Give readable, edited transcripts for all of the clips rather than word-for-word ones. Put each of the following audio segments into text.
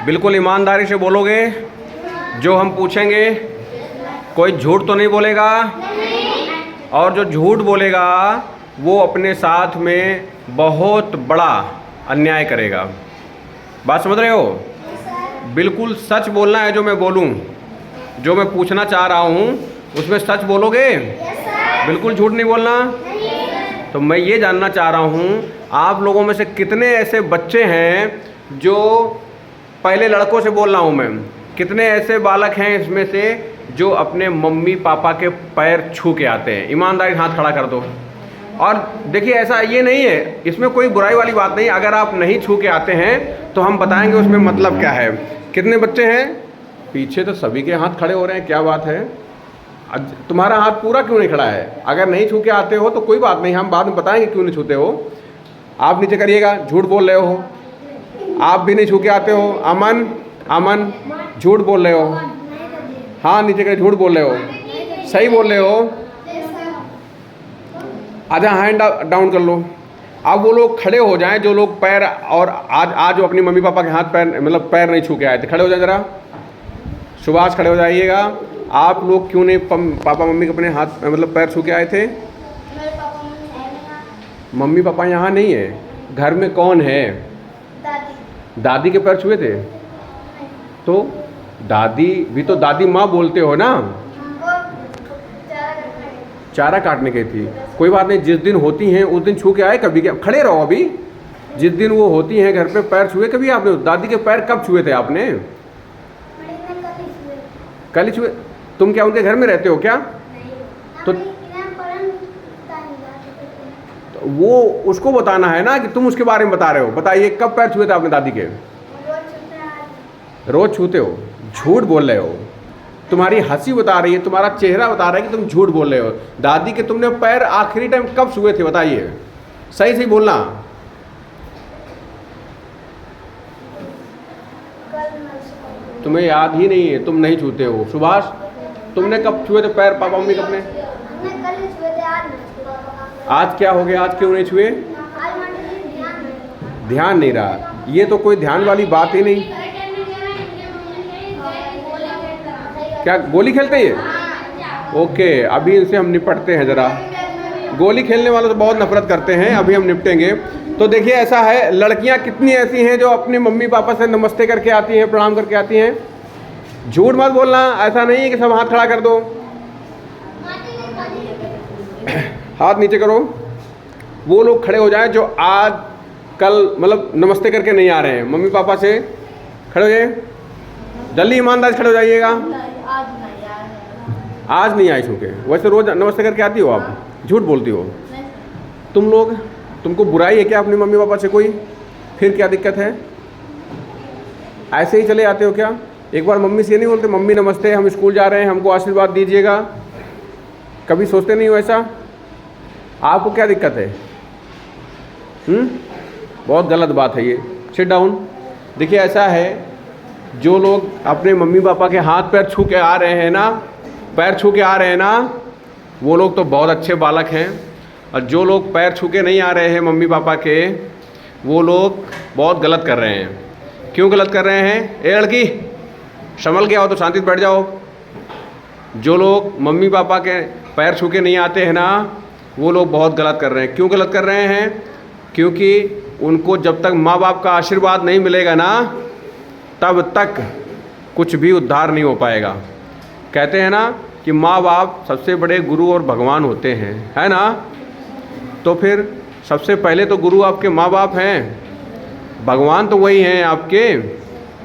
बिल्कुल ईमानदारी से बोलोगे? जो हम पूछेंगे कोई झूठ तो नहीं बोलेगा? और जो झूठ बोलेगा वो अपने साथ में बहुत बड़ा अन्याय करेगा। बात समझ रहे हो? बिल्कुल सच बोलना है जो मैं बोलूं, जो मैं पूछना चाह रहा हूं उसमें सच बोलोगे? बिल्कुल झूठ नहीं बोलना। तो मैं ये जानना चाह रहा हूं आप लोगों में से कितने ऐसे बच्चे हैं जो, पहले लड़कों से बोल रहा हूं मैं, कितने ऐसे बालक हैं इसमें से जो अपने मम्मी पापा के पैर छू के आते हैं? ईमानदारी से हाथ खड़ा कर दो। और देखिए ऐसा ये नहीं है, इसमें कोई बुराई वाली बात नहीं। अगर आप नहीं छू के आते हैं तो हम बताएंगे उसमें मतलब क्या है। कितने बच्चे हैं? पीछे तो सभी के हाथ खड़े हो रहे हैं, क्या बात है? तुम्हारा हाथ पूरा क्यों नहीं खड़ा है? अगर नहीं छू के आते हो तो कोई बात नहीं, हम बाद में बताएंगे क्यों नहीं छूते हो। आप नीचे करिएगा, झूठ बोल रहे हो। आप भी नहीं छू के आते हो। अमन, अमन झूठ बोल रहे हो। हाँ नीचे करिए, झूठ बोल रहे हो। सही बोल रहे हो। आजा हैंड डाउन कर लो। अब वो लोग खड़े हो जाएं जो लोग पैर, और आज जो अपनी मम्मी पापा के हाथ पैर मतलब पैर नहीं छू के आए थे, खड़े हो जाए ज़रा। सुभाष खड़े हो जाइएगा। आप लोग क्यों नहीं पापा मम्मी के अपने हाथ मतलब पैर छू के आए थे? मम्मी पापा यहाँ नहीं है। घर में कौन है? दादी। दादी के पैर छुए थे? तो दादी भी तो दादी माँ बोलते हो ना। चारा काटने गई थी, कोई बात नहीं। जिस दिन होती हैं उस दिन छू के आए कभी? क्या खड़े रहो अभी। जिस दिन वो होती हैं घर पे पैर छुए कभी आपने? दादी के पैर कब छुए थे आपने? कल ही छुए। तुम क्या उनके घर में रहते हो क्या? तो वो उसको बताना है ना कि तुम उसके बारे में बता रहे हो। बताइए कब पैर छुए थे आपने दादी के? रोज छूते हो। झूठ बोल रहे हो। तुम्हारी हंसी बता रही है, तुम्हारा चेहरा बता रहा है कि तुम झूठ बोल रहे हो। दादी के तुमने पैर आखिरी टाइम कब छुए थे बताइए? सही सही बोलना। तुम्हें याद ही नहीं है, तुम नहीं छूते हो। सुभाष तुमने कब छुए थे पैर पापा मम्मी के अपने? आज क्या हो गया? आज क्यों नहीं छुए? ध्यान नहीं रहा। ये तो कोई ध्यान वाली बात ही नहीं। क्या गोली खेलते हैं? ओके, अभी इनसे हम निपटते हैं ज़रा। गोली खेलने वालों तो बहुत नफरत करते हैं, अभी हम निपटेंगे। तो देखिए ऐसा है, लड़कियां कितनी ऐसी हैं जो अपने मम्मी पापा से नमस्ते करके आती हैं, प्रणाम करके आती हैं। झूठ मत बोलना। ऐसा नहीं है कि सब हाथ खड़ा कर दो। हाथ नीचे करो। वो लोग खड़े हो जाएं जो आज कल मतलब नमस्ते करके नहीं आ रहे हैं मम्मी पापा से। खड़े हो जाए जल्दी, ईमानदार खड़े हो जाइएगा। आज नहीं आई छूके। वैसे रोज नमस्ते करके आती हो आप? झूठ बोलती हो तुम लोग। तुमको बुराई है क्या अपनी मम्मी पापा से कोई? फिर क्या दिक्कत है? ऐसे ही चले आते हो क्या? एक बार मम्मी से नहीं बोलते मम्मी नमस्ते, हम स्कूल जा रहे हैं, हमको आशीर्वाद दीजिएगा? कभी सोचते नहीं हो ऐसा? आपको क्या दिक्कत है? बहुत गलत बात है ये। Sit down. देखिए ऐसा है, जो लोग अपने मम्मी पापा के हाथ पैर छू के आ रहे हैं ना, पैर छू के आ रहे हैं ना, वो लोग तो बहुत अच्छे बालक हैं। और जो लोग पैर छू के नहीं आ रहे हैं मम्मी पापा के, वो लोग बहुत गलत कर रहे हैं। क्यों गलत कर रहे हैं? ए लड़की संभल के आओ तो शांति से बैठ जाओ। जो लोग मम्मी पापा के पैर छू के नहीं आते हैं ना, वो लोग बहुत गलत कर रहे हैं। क्यों गलत कर रहे हैं? क्योंकि उनको जब तक माँ बाप का आशीर्वाद नहीं मिलेगा ना, तब तक कुछ भी उद्धार नहीं हो पाएगा। कहते हैं ना कि माँ बाप सबसे बड़े गुरु और भगवान होते हैं, है ना? तो फिर सबसे पहले तो गुरु आपके माँ बाप हैं, भगवान तो वही हैं आपके।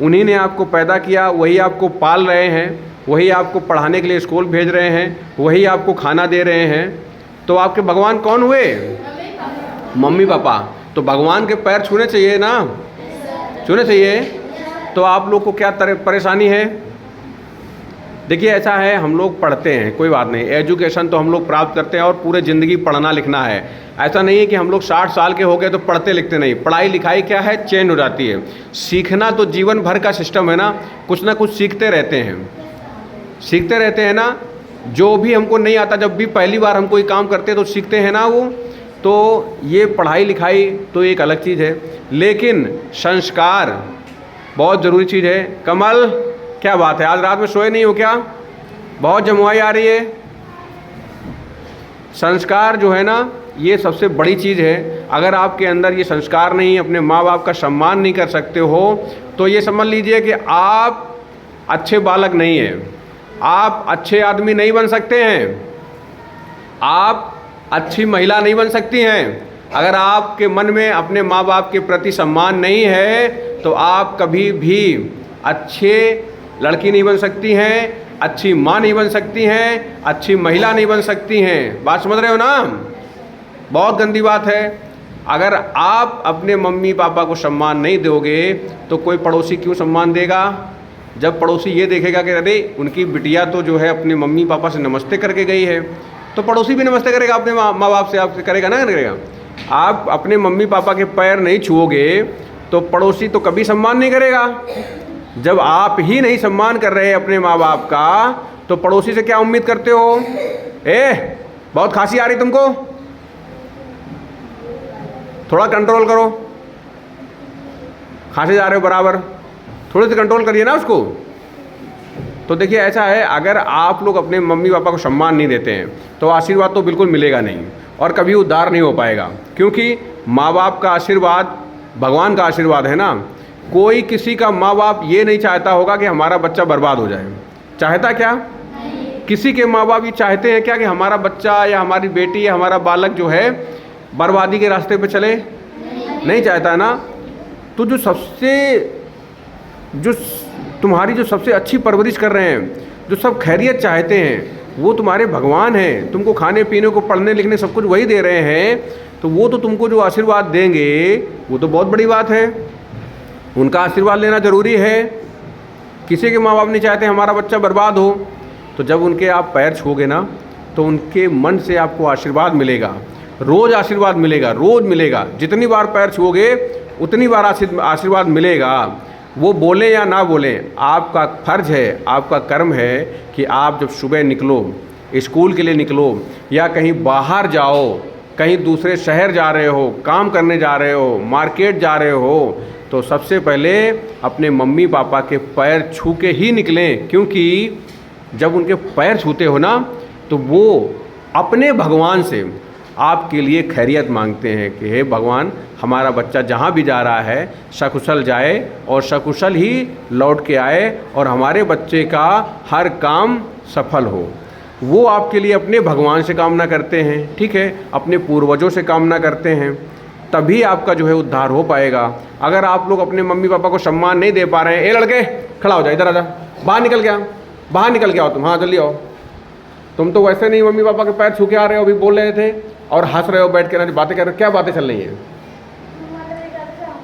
उन्हीं ने आपको पैदा किया, वही आपको पाल रहे हैं, वही आपको पढ़ाने के लिए स्कूल भेज रहे हैं, वही आपको खाना दे रहे हैं। तो आपके भगवान कौन हुए? Mummy papa. तो भगवान के पैर छूने चाहिए ना, छूने चाहिए। तो आप लोग को क्या परेशानी है? देखिए ऐसा है, हम लोग पढ़ते हैं, कोई बात नहीं, एजुकेशन तो हम लोग प्राप्त करते हैं और पूरे ज़िंदगी पढ़ना लिखना है। ऐसा नहीं है कि हम लोग 60 साल के हो गए तो पढ़ते लिखते नहीं। पढ़ाई लिखाई क्या है, चेंज हो जाती है। सीखना तो जीवन भर का सिस्टम है ना, कुछ ना कुछ सीखते रहते हैं, सीखते रहते हैं ना। जो भी हमको नहीं आता, जब भी पहली बार हम कोई काम करते हैं तो सीखते हैं ना वो। तो ये पढ़ाई लिखाई तो एक अलग चीज़ है, लेकिन संस्कार बहुत ज़रूरी चीज़ है। कमल, क्या बात है, आज रात में सोए नहीं हो क्या? बहुत जमुआई आ रही है। संस्कार जो है ना, ये सबसे बड़ी चीज़ है। अगर आपके अंदर ये संस्कार नहीं, अपने माँ बाप का सम्मान नहीं कर सकते हो, तो ये समझ लीजिए कि आप अच्छे बालक नहीं हैं, आप अच्छे आदमी नहीं बन सकते हैं, आप अच्छी महिला नहीं बन सकती हैं। अगर आपके मन में अपने माँ बाप के प्रति सम्मान नहीं है, तो आप कभी भी अच्छे लड़की नहीं बन सकती हैं, अच्छी माँ नहीं बन सकती हैं, अच्छी महिला नहीं बन सकती हैं। बात समझ रहे हो ना? बहुत गंदी बात है। अगर आप अपने मम्मी पापा को सम्मान नहीं दोगे, तो कोई पड़ोसी क्यों सम्मान देगा? जब पड़ोसी ये देखेगा कि अरे उनकी बिटिया तो जो है अपने मम्मी पापा से नमस्ते करके गई है, तो पड़ोसी भी नमस्ते करेगा अपने माँ बाप से, आपसे करेगा ना करेगा। आप अपने मम्मी पापा के पैर नहीं छुओगे तो पड़ोसी तो कभी सम्मान नहीं करेगा। जब आप ही नहीं सम्मान कर रहे अपने माँ बाप का, तो पड़ोसी से क्या उम्मीद करते हो? बहुत खांसी आ रही तुमको, थोड़ा कंट्रोल करो, खांसे जा रहे हो बराबर, थोड़ी सी कंट्रोल करिए ना उसको। तो देखिए ऐसा है, अगर आप लोग अपने मम्मी पापा को सम्मान नहीं देते हैं, तो आशीर्वाद तो बिल्कुल मिलेगा नहीं और कभी उद्धार नहीं हो पाएगा। क्योंकि माँ बाप का आशीर्वाद भगवान का आशीर्वाद है ना। कोई किसी का माँ बाप ये नहीं चाहता होगा कि हमारा बच्चा बर्बाद हो जाए। चाहता क्या? किसी के माँ बाप ये चाहते हैं क्या कि हमारा बच्चा या हमारी बेटी या हमारा बालक जो है बर्बादी के रास्ते पे चले? नहीं चाहता ना। तो जो तुम्हारी जो सबसे अच्छी परवरिश कर रहे हैं, जो सब खैरियत चाहते हैं, वो तुम्हारे भगवान हैं। तुमको खाने पीने को, पढ़ने लिखने सब कुछ वही दे रहे हैं, तो वो तो तुमको जो आशीर्वाद देंगे वो तो बहुत बड़ी बात है। उनका आशीर्वाद लेना ज़रूरी है। किसी के माँ बाप नहीं चाहते हमारा बच्चा बर्बाद हो, तो जब उनके आप पैर छूओगे ना, तो उनके मन से आपको आशीर्वाद मिलेगा, रोज़ आशीर्वाद मिलेगा, रोज़ मिलेगा। जितनी बार पैर छुओगे उतनी बार आशीर्वाद मिलेगा। वो बोलें या ना बोलें, आपका फ़र्ज है, आपका कर्म है कि आप जब सुबह निकलो, स्कूल के लिए निकलो या कहीं बाहर जाओ, कहीं दूसरे शहर जा रहे हो, काम करने जा रहे हो, मार्केट जा रहे हो, तो सबसे पहले अपने मम्मी पापा के पैर छू के ही निकलें। क्योंकि जब उनके पैर छूते हो ना, तो वो अपने भगवान से आपके लिए खैरियत मांगते हैं कि हे भगवान, हमारा बच्चा जहाँ भी जा रहा है सकुशल जाए और सकुशल ही लौट के आए और हमारे बच्चे का हर काम सफल हो। वो आपके लिए अपने भगवान से कामना करते हैं, ठीक है, अपने पूर्वजों से कामना करते हैं। तभी आपका जो है उद्धार हो पाएगा। अगर आप लोग अपने मम्मी पापा को सम्मान नहीं दे पा रहे हैं, ए लड़के खड़ा हो जाए, इधर आ जा, बाहर निकल गया, बाहर निकल के आओ तुम, हाँ जल्दी आओ। तुम तो वैसे नहीं मम्मी पापा के पैर छू के आ रहे हो, अभी बोल रहे थे और हंस रहे हो बैठ के, ना बातें कर रहे हो। क्या बातें चल रही हैं?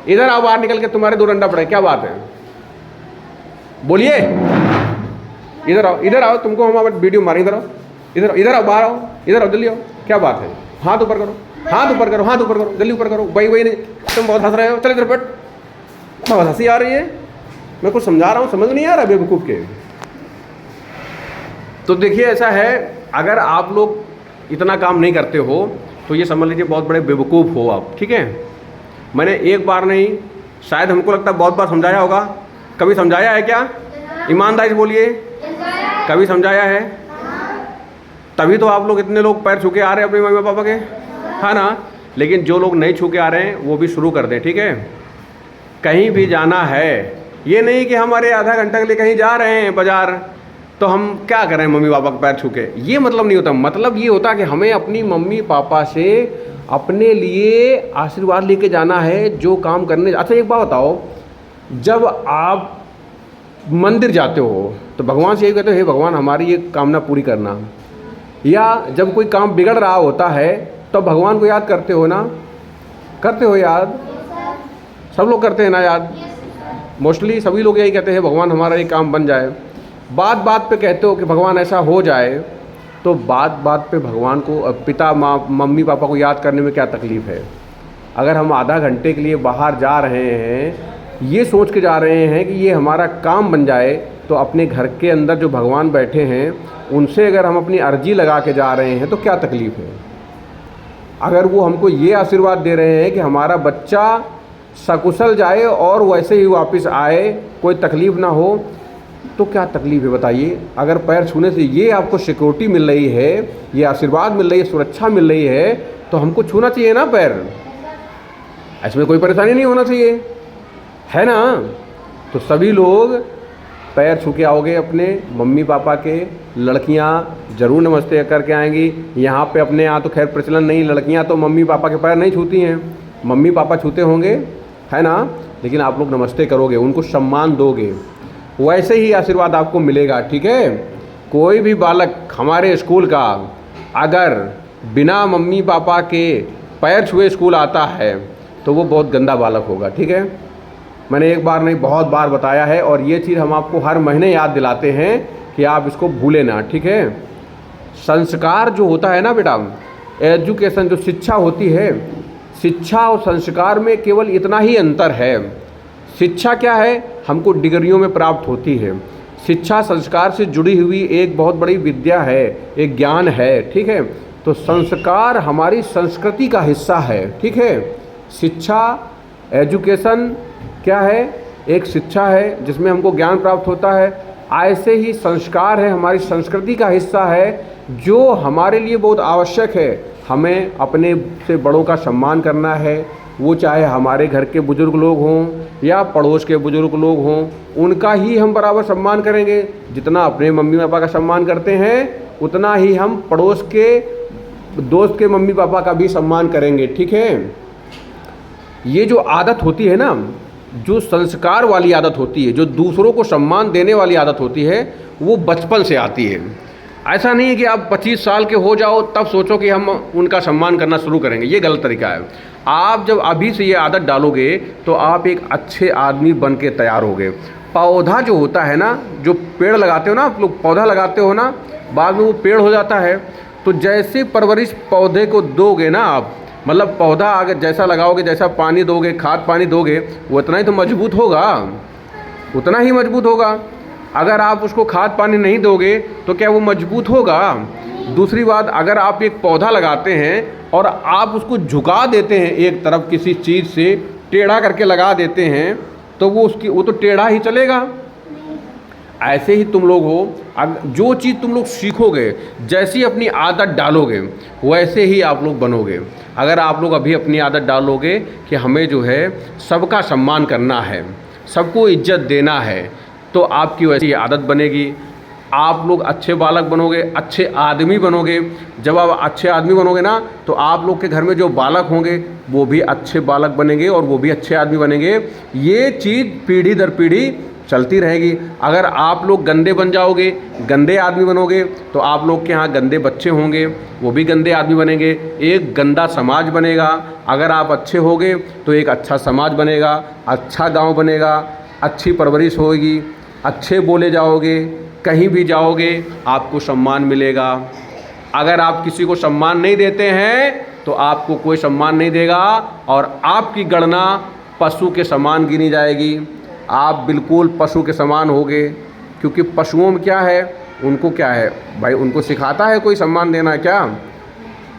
इधर आओ, बाहर निकल के, तुम्हारे दो डंडा पड़े, क्या बात है? बोलिए, इधर आओ, इधर आओ, तुमको हम वीडियो मारें, इधर आओ, इधर इधर आओ, बाहर आओ, इधर आओ, जल्दी आओ। क्या बात है? हाथ ऊपर करो, हाथ ऊपर करो, हाथ ऊपर करो, जल्दी ऊपर करो। वही नहीं, तुम बहुत हंस रहे हो, चल इधर बैठ। बहुत हंसी आ रही है, मैं कुछ समझा रहा हूँ, समझ नहीं आ रहा बेवकूफ़ के। तो देखिए ऐसा है, अगर आप लोग इतना काम नहीं करते हो तो ये समझ लीजिए बहुत बड़े बेवकूफ़ हो आप, ठीक है। मैंने एक बार नहीं, शायद हमको लगता है बहुत बार समझाया होगा। कभी समझाया है क्या? ईमानदारी से बोलिए, कभी समझाया है? तभी तो आप लोग इतने लोग पैर छू के आ रहे हैं अपने मम्मी पापा के, है ना। लेकिन जो लोग नहीं छू के आ रहे हैं वो भी शुरू कर दें, ठीक है। कहीं भी जाना है, ये नहीं कि हमारे आधा घंटा के लिए कहीं जा रहे हैं बाज़ार, तो हम क्या करें मम्मी पापा के पैर छू के, ये मतलब नहीं होता। मतलब ये होता कि हमें अपनी मम्मी पापा से अपने लिए आशीर्वाद लेके जाना है, जो काम करने। अच्छा एक बात बताओ, जब आप मंदिर जाते हो तो भगवान से यही कहते हो, हे भगवान हमारी ये कामना पूरी करना, या जब कोई काम बिगड़ रहा होता है तो भगवान को याद करते हो ना? करते हो याद? सब लोग करते हैं ना याद? मोस्टली सभी लोग यही कहते हैं भगवान हमारा ये काम बन जाए। बात बात पे कहते हो कि भगवान ऐसा हो जाए, तो बात बात पे भगवान को, पिता माँ मम्मी पापा को याद करने में क्या तकलीफ़ है? अगर हम आधा घंटे के लिए बाहर जा रहे हैं, ये सोच के जा रहे हैं कि ये हमारा काम बन जाए, तो अपने घर के अंदर जो भगवान बैठे हैं उनसे अगर हम अपनी अर्जी लगा के जा रहे हैं तो क्या तकलीफ़ है? अगर वो हमको ये आशीर्वाद दे रहे हैं कि हमारा बच्चा सकुशल जाए और वैसे ही वापस आए, कोई तकलीफ़ ना हो, तो क्या तकलीफ़ है बताइए। अगर पैर छूने से ये आपको सिक्योरिटी मिल रही है, ये आशीर्वाद मिल रही है, सुरक्षा मिल रही है, तो हमको छूना चाहिए ना पैर। इसमें कोई परेशानी नहीं होना चाहिए, है ना। तो सभी लोग पैर छू के आओगे अपने मम्मी पापा के। लड़कियां ज़रूर नमस्ते करके आएंगी। यहाँ पे अपने यहाँ तो खैर प्रचलन नहीं, लड़कियां तो मम्मी पापा के पैर नहीं छूती हैं, मम्मी पापा छूते होंगे, है ना। लेकिन आप लोग नमस्ते करोगे, उनको सम्मान दोगे, वैसे ही आशीर्वाद आपको मिलेगा, ठीक है। कोई भी बालक हमारे स्कूल का अगर बिना मम्मी पापा के पैर छुए स्कूल आता है तो वो बहुत गंदा बालक होगा, ठीक है। मैंने एक बार नहीं बहुत बार बताया है, और ये चीज़ हम आपको हर महीने याद दिलाते हैं कि आप इसको भूलें ना, ठीक है। संस्कार जो होता है ना बेटा, एजुकेशन जो शिक्षा होती है, शिक्षा और संस्कार में केवल इतना ही अंतर है। शिक्षा क्या है, हमको डिग्रियों में प्राप्त होती है। शिक्षा संस्कार से जुड़ी हुई एक बहुत बड़ी विद्या है, एक ज्ञान है, ठीक है। तो संस्कार हमारी संस्कृति का हिस्सा है, ठीक है। शिक्षा एजुकेशन क्या है, एक शिक्षा है जिसमें हमको ज्ञान प्राप्त होता है। ऐसे ही संस्कार है, हमारी संस्कृति का हिस्सा है, जो हमारे लिए बहुत आवश्यक है। हमें अपने से बड़ों का सम्मान करना है, वो चाहे हमारे घर के बुज़ुर्ग लोग हों या पड़ोस के बुज़ुर्ग लोग हों, उनका ही हम बराबर सम्मान करेंगे। जितना अपने मम्मी पापा का सम्मान करते हैं, उतना ही हम पड़ोस के दोस्त के मम्मी पापा का भी सम्मान करेंगे, ठीक है। ये जो आदत होती है ना, जो संस्कार वाली आदत होती है, जो दूसरों को सम्मान देने वाली आदत होती है, वो बचपन से आती है। ऐसा नहीं है कि आप 25 साल के हो जाओ तब सोचो कि हम उनका सम्मान करना शुरू करेंगे, ये गलत तरीका है। आप जब अभी से ये आदत डालोगे तो आप एक अच्छे आदमी बन के तैयार होगे। पौधा जो होता है ना, जो पेड़ लगाते हो ना आप लोग, पौधा लगाते हो ना, बाद में वो पेड़ हो जाता है। तो जैसे परवरिश पौधे को दोगे ना आप, मतलब पौधा अगर जैसा लगाओगे, जैसा पानी दोगे, खाद पानी दोगे, वो उतना ही तो मजबूत होगा, उतना ही मजबूत होगा। अगर आप उसको खाद पानी नहीं दोगे तो क्या वो मजबूत होगा। दूसरी बात, अगर आप एक पौधा लगाते हैं और आप उसको झुका देते हैं एक तरफ, किसी चीज़ से टेढ़ा करके लगा देते हैं, तो वो तो टेढ़ा ही चलेगा। ऐसे ही तुम लोग हो, जो चीज़ तुम लोग सीखोगे, जैसी अपनी आदत डालोगे, वैसे ही आप लोग बनोगे। अगर आप लोग अभी अपनी आदत डालोगे कि हमें जो है सबका सम्मान करना है, सबको इज्जत देना है, तो आपकी वैसी आदत बनेगी। आप लोग अच्छे बालक बनोगे, अच्छे आदमी बनोगे। जब आप अच्छे आदमी बनोगे ना, तो आप लोग के घर में जो बालक होंगे वो भी अच्छे बालक बनेंगे और वो भी अच्छे आदमी बनेंगे। ये चीज़ पीढ़ी दर पीढ़ी चलती रहेगी। अगर आप लोग गंदे बन जाओगे, गंदे आदमी बनोगे, तो आप लोग के यहाँ गंदे बच्चे होंगे, वो भी गंदे आदमी बनेंगे, एक गंदा समाज बनेगा। अगर आप अच्छे होगे तो एक अच्छा समाज बनेगा, अच्छा गांव बनेगा, अच्छी परवरिश होगी, अच्छे बोले जाओगे, कहीं भी जाओगे आपको सम्मान मिलेगा। अगर आप किसी को सम्मान नहीं देते हैं तो आपको कोई सम्मान नहीं देगा और आपकी गणना पशु के समान गिनी जाएगी। आप बिल्कुल पशु के समान होगे, क्योंकि पशुओं में क्या है, उनको क्या है भाई, उनको सिखाता है कोई सम्मान देना क्या,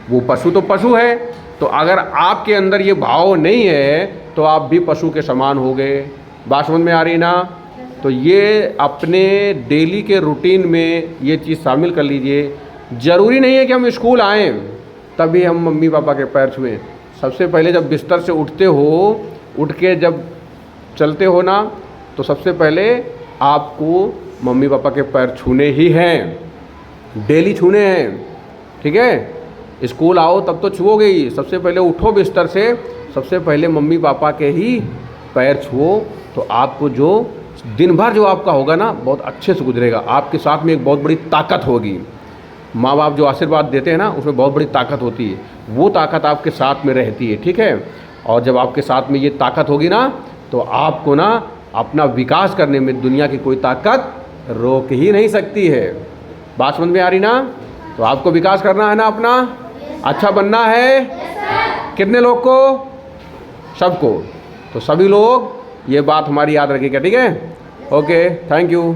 वो पशु तो पशु है। तो अगर आपके अंदर ये भाव नहीं है तो आप भी पशु के समान होगे। बात समझ में आ रही ना। तो ये अपने डेली के रूटीन में ये चीज़ शामिल कर लीजिए। ज़रूरी नहीं है कि हम स्कूल आएँ तभी हम मम्मी पापा के पैर छुएं। सबसे पहले जब बिस्तर से उठते हो, उठ के जब चलते हो ना, तो सबसे पहले आपको मम्मी पापा के पैर छूने ही हैं, डेली छूने हैं, ठीक है। स्कूल आओ तब तो छुओगे ही। सबसे पहले उठो बिस्तर से, सबसे पहले मम्मी पापा के ही पैर छुओ, तो आपको जो दिन भर जो आपका होगा ना, बहुत अच्छे से गुजरेगा। आपके साथ में एक बहुत बड़ी ताकत होगी। माँ बाप जो आशीर्वाद देते हैं ना, उसमें बहुत बड़ी ताकत होती है, वो ताकत आपके साथ में रहती है, ठीक है। और जब आपके साथ में ये ताकत होगी ना, तो आपको ना अपना विकास करने में दुनिया की कोई ताकत रोक ही नहीं सकती है। बात समझ में आ रही ना। तो आपको विकास करना है ना, अपना अच्छा बनना है। कितने लोग को? सबको। तो सभी लोग ये बात हमारी याद रखिएगा, ठीक है। Okay, thank you.